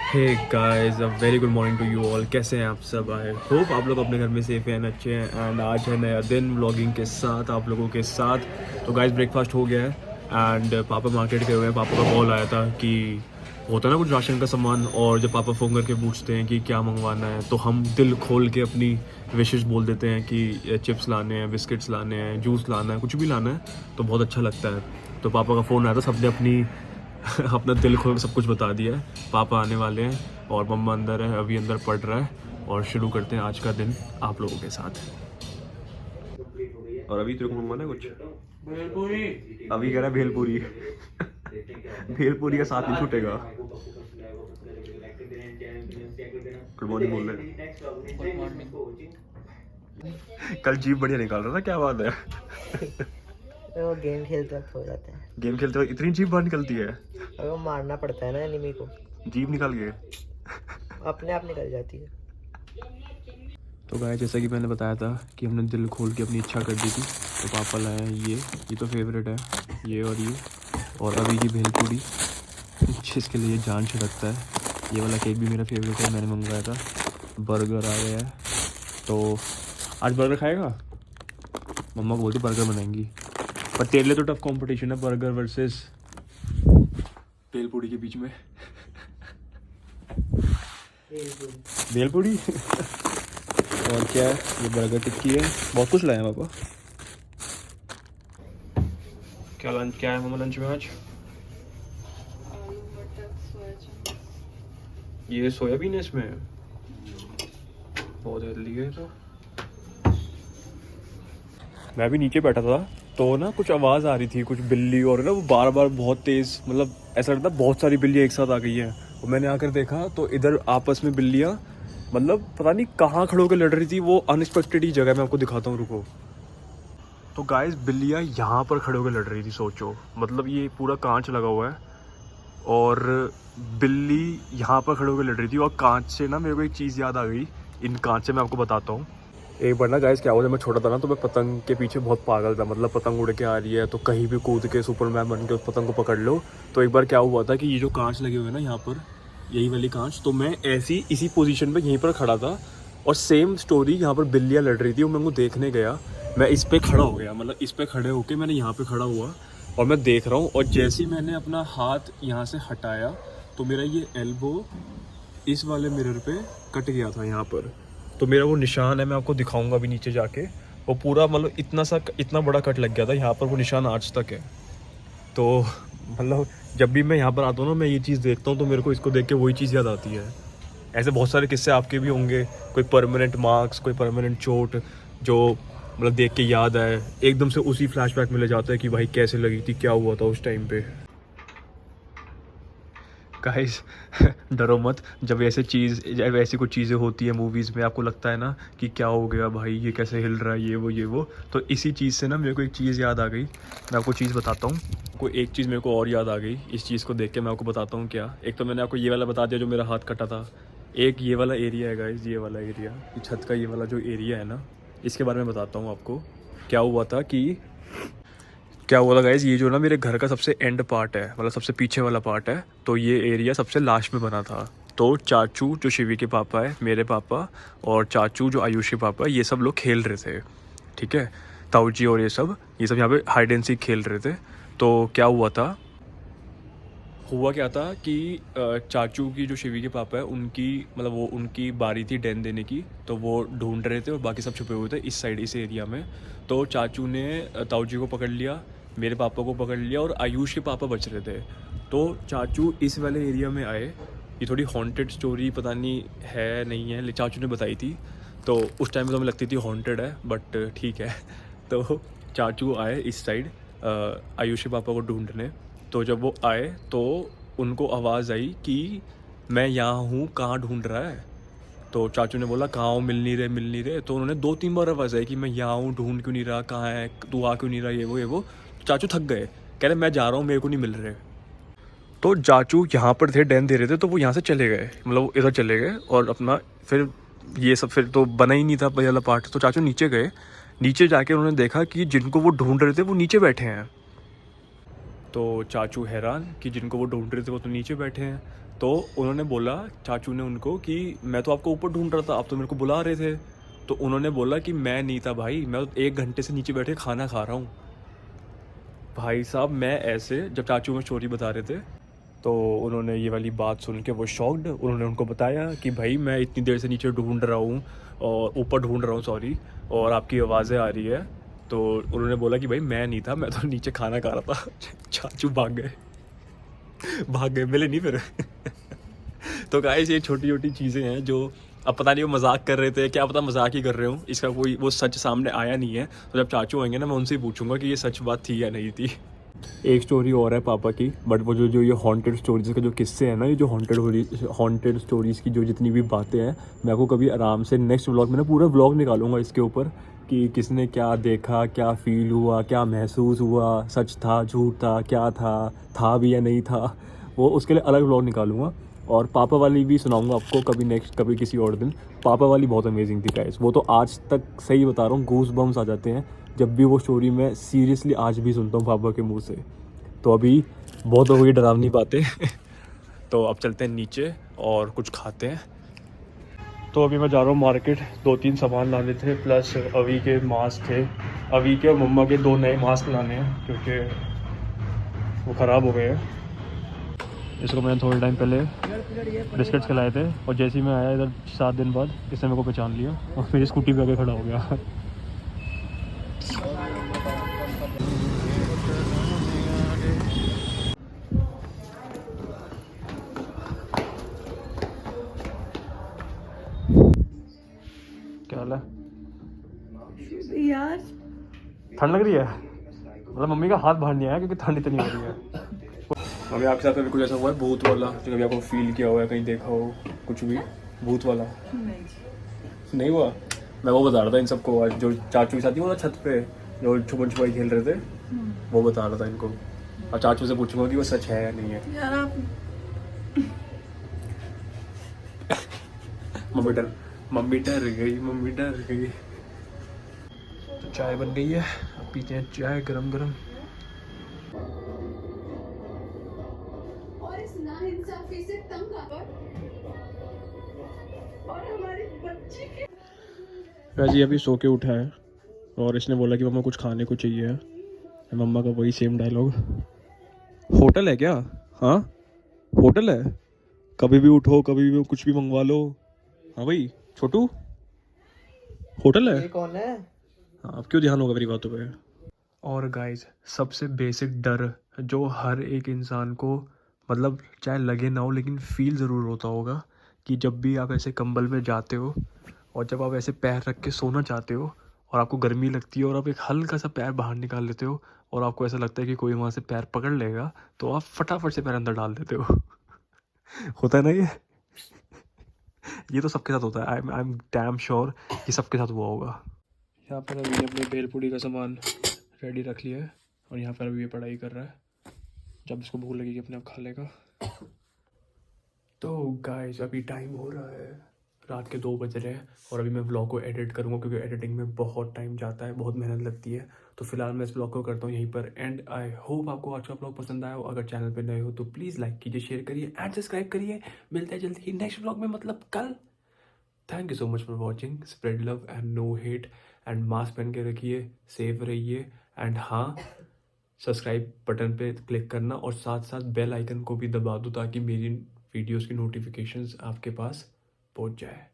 Hey guys, a very good morning to you all. कैसे हैं आप सब? आई होप आप लोग अपने घर में सेफ हैं, अच्छे हैं। एंड आज है नया दिन व्लॉगिंग के साथ आप लोगों के साथ। तो गाइस ब्रेकफास्ट हो गया है एंड पापा मार्केट गए हुए हैं। पापा का कॉल आया था कि होता है ना कुछ राशन का सामान, और जब पापा फ़ोन करके पूछते हैं कि क्या मंगवाना है तो हम दिल खोल के अपनी विशेष बोल देते हैं कि चिप्स लाने हैं, बिस्किट्स लाने हैं, जूस लाना है, कुछ भी लाना है। तो बहुत अच्छा लगता है। तो पापा का फ़ोन आया था, सबने अपनी अपना दिल खोल सब कुछ बता दिया है। पापा आने वाले हैं और मम्मा अंदर है, अभी अंदर पढ़ रहा है। और शुरू करते हैं आज का दिन आप लोगों के साथ। और अभी तेरे को मम्मा ने कुछ भेलपुरी अभी कह रहा है भेलपुरी। भेलपुरी का साथ नहीं छूटेगा। गुड मॉर्निंग बोल रहे गुड मॉर्निंग। हैं। कल जीप बढ़िया निकाल रहा था, क्या बात है? वो गेम खेलते वक्त हो जाते हैं। गेम खेलते वक्त इतनी जीप बाहर निकलती है? और वो मारना पड़ता है ना एनिमी को, जीप निकल गए। अपने आप निकल जाती है। तो गाय, जैसा कि मैंने बताया था कि हमने दिल खोल के अपनी इच्छा कर दी थी। तो पापा लाए हैं ये तो फेवरेट है, ये और अभी की भेलपूरी, जिसके लिए जान छिड़कता है। ये वाला केक भी मेरा फेवरेट है, मैंने मंगवाया था। बर्गर आ गया है। तो आज बर्गर खाएगा? मम्मा बोलती बर्गर बनाएंगी, पर तेरे लिए तो टफ कंपटीशन है बर्गर वर्सेस भेलपूरी के बीच में। भेलपूरी। और क्या है, ये बर्गर टिक्की है। बहुत कुछ लाया पापा। क्या है मम्मा लंच में आज? आलू मटर सोया चंक्स। ये सोयाबीन है इसमें, बहुत हेल्दी है। तो मैं भी नीचे बैठा था तो ना कुछ आवाज़ आ रही थी, कुछ बिल्ली, और ना वो बार बार बहुत तेज़, मतलब ऐसा लगता बहुत सारी बिल्लियाँ एक साथ आ गई हैं। और मैंने आकर देखा तो इधर आपस में बिल्लियाँ, मतलब पता नहीं कहाँ खड़े होकर लड़ रही थी। वो अनएक्सपेक्टेड ही जगह, मैं आपको दिखाता हूँ, रुको। तो गाइस, बिल्लियाँ यहाँ पर खड़े होकर लड़ रही थी, सोचो। मतलब ये पूरा कांच लगा हुआ है और बिल्ली यहाँ पर खड़े होकर लड़ रही थी। और कांच से ना मेरे को एक चीज़ याद आ गई। इन कांच से मैं आपको बताता हूँ। एक बार ना गाइस क्या हुआ, जब मैं छोटा था ना तो मैं पतंग के पीछे बहुत पागल था। मतलब पतंग उड़ के आ रही है तो कहीं भी कूद के सुपरमैन बन के उस पतंग को पकड़ लो। तो एक बार क्या हुआ था कि ये जो कांच लगे हुए हैं ना यहाँ पर, यही वाली कांच, तो मैं ऐसी इसी पोजीशन पे यहीं पर खड़ा था और सेम स्टोरी, यहाँ पर बिल्लियाँ लड़ रही थी और मैं उनको देखने गया। मैं इस पर खड़ा हो गया, मतलब इस पर खड़े होकर मैंने यहाँ पर खड़ा हुआ और मैं देख रहा हूँ। और जैसे ही मैंने अपना हाथ यहाँ से हटाया तो मेरा ये एल्बो इस वाले मिरर पे कट गया था यहाँ पर। तो मेरा वो निशान है, मैं आपको दिखाऊंगा अभी नीचे जाके। वो पूरा मतलब इतना बड़ा कट लग गया था यहाँ पर, वो निशान आज तक है। तो मतलब जब भी मैं यहाँ पर आता हूँ ना, मैं ये चीज़ देखता हूँ तो मेरे को इसको देख के वही चीज़ याद आती है। ऐसे बहुत सारे किस्से आपके भी होंगे, कोई परमानेंट मार्क्स, कोई परमानेंट चोट जो मतलब देख के याद आए, एकदम से उसी फ्लैशबैक में ले जाता है कि भाई कैसे लगी थी, क्या हुआ था उस टाइम पे। गाइस, डरो मत। जब ऐसी कुछ चीज़ें होती है मूवीज़ में, आपको लगता है ना कि क्या हो गया भाई, ये कैसे हिल रहा है, ये वो, तो इसी चीज़ से ना मेरे को एक चीज़ याद आ गई। मैं आपको चीज़ बताता हूँ। कोई एक चीज़ मेरे को और याद आ गई इस चीज़ को देख के, मैं आपको बताता हूँ क्या। एक तो मैंने आपको ये वाला बता दिया जो मेरा हाथ कटा था। एक ये वाला एरिया है गाइस, ये वाला एरिया, ये छत का ये वाला जो एरिया है ना, इसके बारे में बताता हूँ आपको। क्या हुआ था गाइज़, ये जो ना मेरे घर का सबसे एंड पार्ट है, मतलब सबसे पीछे वाला पार्ट है, तो ये एरिया सबसे लास्ट में बना था। तो चाचू जो शिवी के पापा है, मेरे पापा, और चाचू जो आयुष के पापा है, ये सब लोग खेल रहे थे, ठीक है। ताऊ जी और ये सब यहाँ पे हाइड एंड सीक खेल रहे थे। तो क्या हुआ क्या था कि चाचू की जो शिवी के पापा है, उनकी बारी थी डेन देने की। तो वो ढूंढ रहे थे और बाकी सब छुपे हुए थे इस साइड, इस एरिया में। तो चाचू ने ताऊ जी को पकड़ लिया, मेरे पापा को पकड़ लिया और आयुष के पापा बच रहे थे। तो चाचू इस वाले एरिया में आए। ये थोड़ी हॉन्टेड स्टोरी पता नहीं है नहीं है, लेकिन चाचू ने बताई थी। तो उस टाइम में तो हमें लगती थी हॉन्टेड है, बट ठीक है। तो चाचू आए इस साइड आयुष के पापा को ढूंढने। तो जब वो आए तो उनको आवाज़ आई कि मैं यहाँ हूँ, कहाँ ढूंढ रहा है। तो चाचू ने बोला कहाँ हूँ, मिल नहीं रहे। तो उन्होंने 2-3 बार आवाज़ आई कि मैं यहाँ हूँ, ढूंढ क्यों नहीं रहा, कहाँ है तू, आ क्यों नहीं रहा, ये वो। चाचू थक गए, कह रहे मैं जा रहा हूँ, मेरे को नहीं मिल रहे। तो चाचू यहाँ पर थे, डैन दे रहे थे, तो वो यहाँ से चले गए, मतलब वो इधर चले गए और अपना फिर ये सब फिर तो बना ही नहीं था पहला पार्ट। तो चाचू नीचे गए, नीचे जाके उन्होंने देखा कि जिनको वो ढूंढ रहे थे वो नीचे बैठे हैं। तो चाचू हैरान कि जिनको वो ढूंढ रहे थे वो तो नीचे बैठे हैं। तो उन्होंने बोला, चाचू ने उनको, कि मैं तो आपको ऊपर ढूंढ रहा था, आप तो मेरे को बुला रहे थे। तो उन्होंने बोला कि मैं नहीं था भाई, मैं तो 1 घंटे से नीचे बैठे खाना खा रहा हूँ। भाई साहब मैं ऐसे, जब चाचू में स्टोरी बता रहे थे तो उन्होंने ये वाली बात सुन के वो शॉक्ड। उन्होंने उनको बताया कि भाई मैं इतनी देर से नीचे ढूंढ रहा हूँ, और ऊपर ढूंढ रहा हूँ सॉरी, और आपकी आवाज़ें आ रही है। तो उन्होंने बोला कि भाई मैं नहीं था, मैं तो नीचे खाना खा रहा था। चाचू भाग गए, मिले नहीं फिर। तो गाइस ये छोटी छोटी चीज़ें हैं जो, अब पता नहीं वो मजाक कर रहे थे, क्या पता मजाक ही कर रहे हो, इसका कोई वो सच सामने आया नहीं है। तो जब चाचू आएंगे ना, मैं उनसे ही पूछूंगा कि ये सच बात थी या नहीं थी। एक स्टोरी और है पापा की, बट वो जो ये हॉन्टेड स्टोरीज़ के जो किस्से हैं ना, ये जो हॉन्टेड स्टोरीज़ की जो जितनी भी बातें हैं, मैं आपको कभी आराम से नेक्स्ट व्लॉग में ना पूरा व्लॉग निकालूंगा इसके ऊपर, कि किसने क्या देखा, क्या फील हुआ, क्या महसूस हुआ, सच था झूठ था, क्या था भी या नहीं था, वो उसके लिए अलग व्लॉग निकालूंगा। और पापा वाली भी सुनाऊंगा आपको कभी किसी और दिन। पापा वाली बहुत अमेजिंग थी गाइस, वो तो आज तक सही बता रहा हूँ गूस बम्स आ जाते हैं जब भी वो स्टोरी मैं सीरियसली आज भी सुनता हूँ पापा के मुंह से। तो अभी बहुत हो गई डरावनी बातें। तो अब चलते हैं नीचे और कुछ खाते हैं। तो अभी मैं जा रहा हूँ मार्केट, 2-3 सामान लाने थे, प्लस अवी के मास्क थे, अवी के और मम्मा के 2 नए मास्क लाने हैं क्योंकि वो ख़राब हो गए हैं। इसको मैंने थोड़े टाइम पहले बिस्किट्स खिलाए थे, और जैसे ही मैं आया इधर 7 दिन बाद, इसने मेरे को पहचान लिया और मेरी स्कूटी पे आके खड़ा हो गया। क्या हाल है यार? ठंड लग रही है? मतलब मम्मी का हाथ बाहर नहीं आया क्योंकि ठंड इतनी हो रही है। मम्मी आपके साथ कभी कुछ ऐसा हुआ है भूत वाला, जो कभी आपको फील किया हुआ है, कहीं देखा हो कुछ भी भूत वाला? नहीं हुआ। मैं वो बता रहा था इन सबको आज, जो चाचू के साथ ही वो था छत पे जो छुपन छुपाई खेल रहे थे, वो बता रहा था इनको। और चाचू से पूछूंगा कि वो सच है या नहीं है। यार आप मम्मी डर गई। तो चाय बन गई है, अब पीते हैं चाय गरम गरम। और इस नाइंसाफी से तंग आकर और हमारी बच्ची के राजी अभी सो के उठा है और इसने बोला कि मम्मा कुछ खाने को चाहिए। मम्मा का वही सेम डायलॉग। होटल है क्या? हाँ होटल है, कभी भी उठो, कभी भी कुछ भी मंगवा लो। हाँ भाई छोटू, होटल है। ये कौन है? हाँ अब क्यों ध्यान होगा मेरी बातों पे। और गाइस सबसे बेसिक डर जो हर एक इंसान को, मतलब चाहे लगे ना हो लेकिन फील ज़रूर होता होगा, कि जब भी आप ऐसे कंबल में जाते हो और जब आप ऐसे पैर रख के सोना चाहते हो और आपको गर्मी लगती है और आप एक हल्का सा पैर बाहर निकाल लेते हो और आपको ऐसा लगता है कि कोई वहाँ से पैर पकड़ लेगा, तो आप फटाफट से पैर अंदर डाल देते हो। होता है ना ये तो सबके साथ होता है। आई एम डैम श्योर कि सबके साथ हुआ होगा। यहाँ पर अभी अपने भेलपूड़ी का सामान रेडी रख लिया है और यहाँ पर अभी ये पढ़ाई कर रहा है, जब इसको भूख लगेगी अपने आप खा लेगा। तो गाइस अभी टाइम हो रहा है रात के 2 बज रहे हैं और अभी मैं व्लॉग को एडिट करूँगा क्योंकि एडिटिंग में बहुत टाइम जाता है, बहुत मेहनत लगती है। तो फिलहाल मैं इस व्लॉग को करता हूँ यहीं पर एंड। आई होप आपको आज का व्लॉग पसंद आया हो। अगर चैनल पे नए हो तो प्लीज़ लाइक कीजिए, शेयर करिए एंड सब्सक्राइब करिए। मिलते हैं जल्दी ही नेक्स्ट व्लॉग में, मतलब कल। Thank you so much for watching. Spread love and no hate and mask पहन के रखिए, सेफ रहिए एंड हाँ सब्सक्राइब बटन पे क्लिक करना और साथ साथ बेल आइकन को भी दबा दो ताकि मेरी वीडियोस की नोटिफिकेशंस आपके पास पहुंच जाए।